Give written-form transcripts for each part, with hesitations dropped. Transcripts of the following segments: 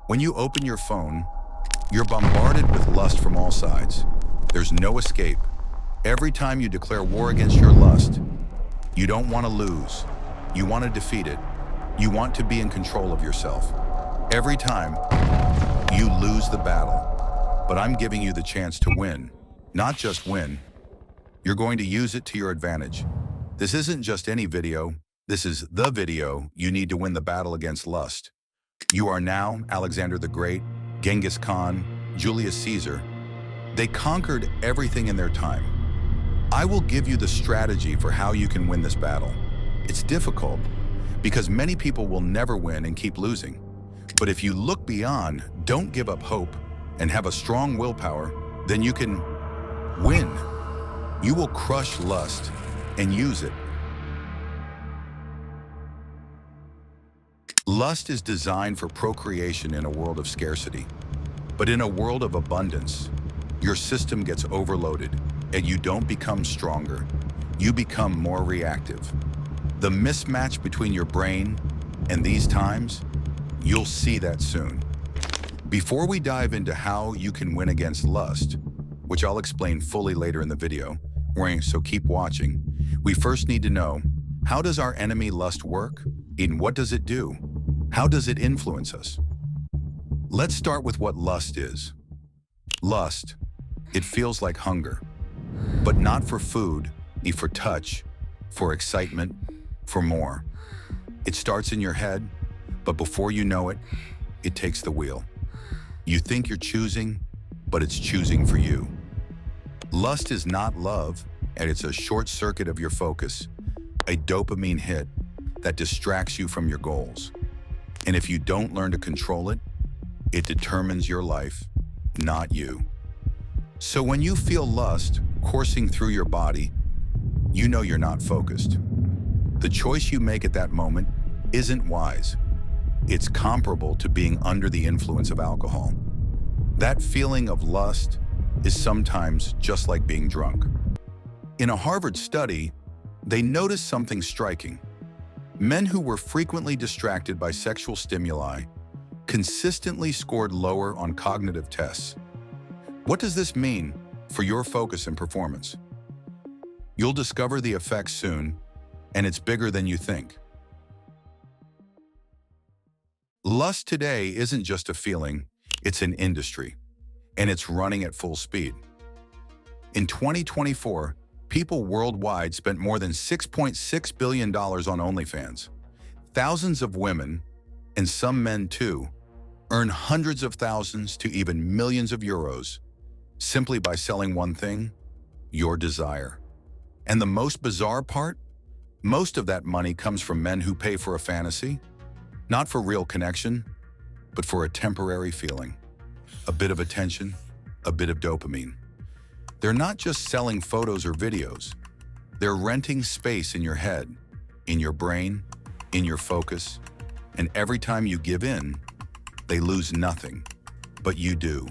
When you open your phone, you're bombarded with lust from all sides. There's no escape. Every time you declare war against your lust, you don't want to lose. You want to defeat it. You want to be in control of yourself. Every time, you lose the battle. But I'm giving you the chance to win. Not just win. You're going to use it to your advantage. This isn't just any video. This is the video you need to win the battle against lust. You are now Alexander the Great, Genghis Khan, Julius Caesar. They conquered everything in their time. I will give you the strategy for how you can win this battle. It's difficult because many people will never win and keep losing. But if you look beyond, don't give up hope, and have a strong willpower, then you can win. You will crush lust and use it. Lust is designed for procreation in a world of scarcity. But in a world of abundance, your system gets overloaded and you don't become stronger. You become more reactive. The mismatch between your brain and these times, you'll see that soon. Before we dive into how you can win against lust, which I'll explain fully later in the video, so keep watching, we first need to know, how does our enemy lust work? And what does it do? How does it influence us? Let's start with what lust is. Lust, it feels like hunger, but not for food, for touch, for excitement, for more. It starts in your head, but before you know it, it takes the wheel. You think you're choosing, but it's choosing for you. Lust is not love, and it's a short circuit of your focus, a dopamine hit that distracts you from your goals. And if you don't learn to control it, it determines your life, not you. So when you feel lust coursing through your body, you know you're not focused. The choice you make at that moment isn't wise. It's comparable to being under the influence of alcohol. That feeling of lust is sometimes just like being drunk. In a Harvard study, they noticed something striking. Men who were frequently distracted by sexual stimuli consistently scored lower on cognitive tests. What does this mean for your focus and performance? You'll discover the effects soon, and it's bigger than you think. Lust today isn't just a feeling, it's an industry, and it's running at full speed. In 2024, people worldwide spent more than $6.6 billion on OnlyFans. Thousands of women, and some men too, earn hundreds of thousands to even millions of euros simply by selling one thing, your desire. And the most bizarre part? Most of that money comes from men who pay for a fantasy, not for real connection, but for a temporary feeling, a bit of attention, a bit of dopamine. They're not just selling photos or videos. They're renting space in your head, in your brain, in your focus, and every time you give in, they lose nothing, but you do.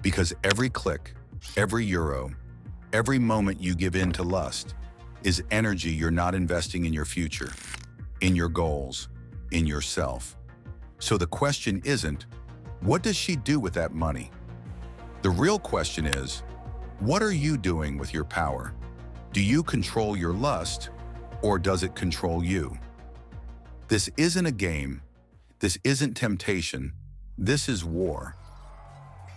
Because every click, every euro, every moment you give in to lust is energy you're not investing in your future, in your goals, in yourself. So the question isn't, what does she do with that money? The real question is, what are you doing with your power? Do you control your lust, or does it control you? This isn't a game. This isn't temptation. This is war.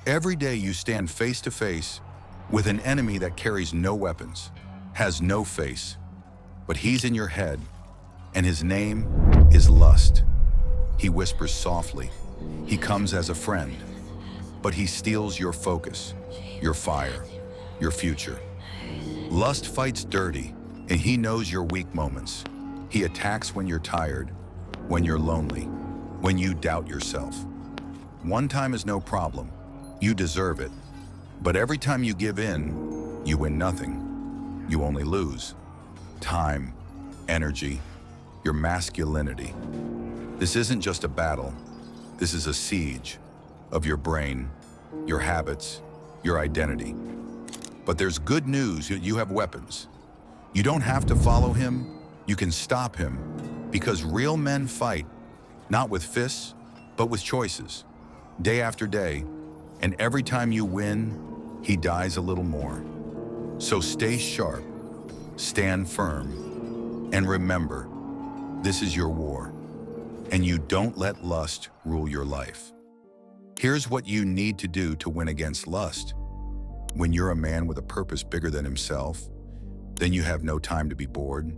Every day you stand face to face with an enemy that carries no weapons, has no face, but he's in your head, and his name is lust. He whispers softly. He comes as a friend, but he steals your focus, your fire, your future. Lust fights dirty, and he knows your weak moments. He attacks when you're tired, when you're lonely, when you doubt yourself. One time is no problem. You deserve it. But every time you give in, you win nothing. You only lose time, energy, your masculinity. This isn't just a battle. This is a siege of your brain, your habits, your identity. But there's good news. You have weapons. You don't have to follow him. You can stop him, because real men fight, not with fists, but with choices. day after day, and every time you win, he dies a little more. So stay sharp, stand firm, and remember, this is your war, and you don't let lust rule your life. Here's what you need to do to win against lust. When you're a man with a purpose bigger than himself, then you have no time to be bored,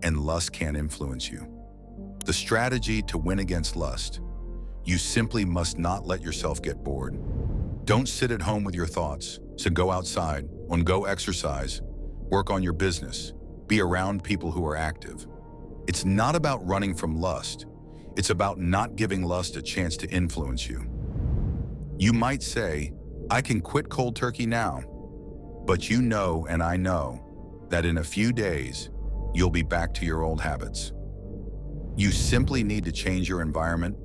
and lust can't influence you. The strategy to win against lust: you simply must not let yourself get bored. Don't sit at home with your thoughts, so go outside, go exercise, work on your business, be around people who are active. It's not about running from lust. It's about not giving lust a chance to influence you. You might say, I can quit cold turkey now, but you know and I know that in a few days, you'll be back to your old habits. You simply need to change your environment.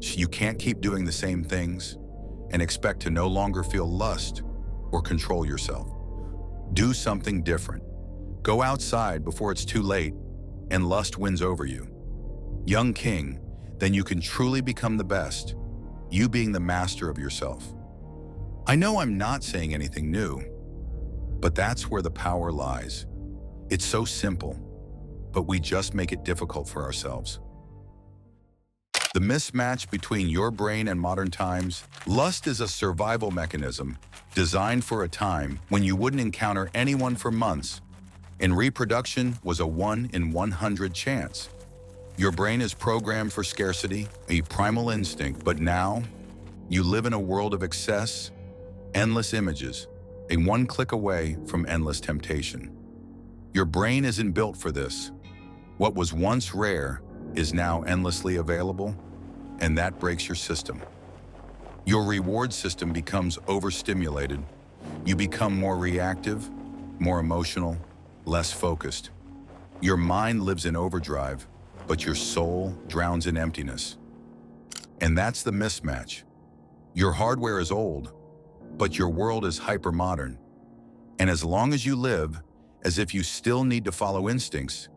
You can't keep doing the same things and expect to no longer feel lust or control yourself. Do something different. Go outside before it's too late and lust wins over you. Young king, then you can truly become the best, you being the master of yourself. I know I'm not saying anything new, but that's where the power lies. It's so simple, but we just make it difficult for ourselves. The mismatch between your brain and modern times. Lust is a survival mechanism designed for a time when you wouldn't encounter anyone for months, and reproduction was a 1 in 100 chance. Your brain is programmed for scarcity, a primal instinct, but now you live in a world of excess, endless images, a one click away from endless temptation. Your brain isn't built for this. What was once rare is now endlessly available, and that breaks your system. Your reward system becomes overstimulated. You become more reactive, more emotional, less focused. Your mind lives in overdrive, but your soul drowns in emptiness. And that's the mismatch. Your hardware is old, but your world is hyper-modern. And as long as you live as if you still need to follow instincts,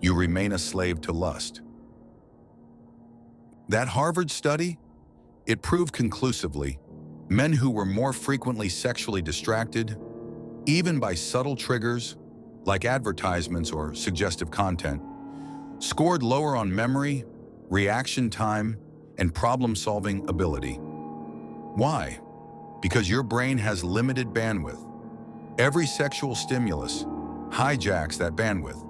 you remain a slave to lust. That Harvard study, it proved conclusively, men who were more frequently sexually distracted, even by subtle triggers like advertisements or suggestive content, scored lower on memory, reaction time, and problem-solving ability. Why? Because your brain has limited bandwidth. Every sexual stimulus hijacks that bandwidth.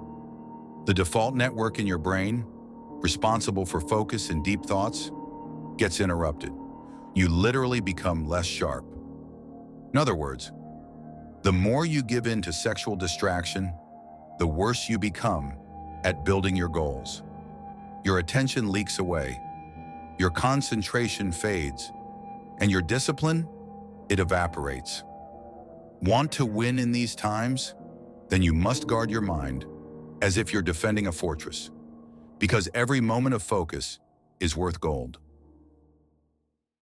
The default network in your brain, responsible for focus and deep thoughts, gets interrupted. You literally become less sharp. In other words, the more you give in to sexual distraction, the worse you become at building your goals. Your attention leaks away, your concentration fades, and your discipline, it evaporates. Want to win in these times? Then you must guard your mind as if you're defending a fortress, because every moment of focus is worth gold.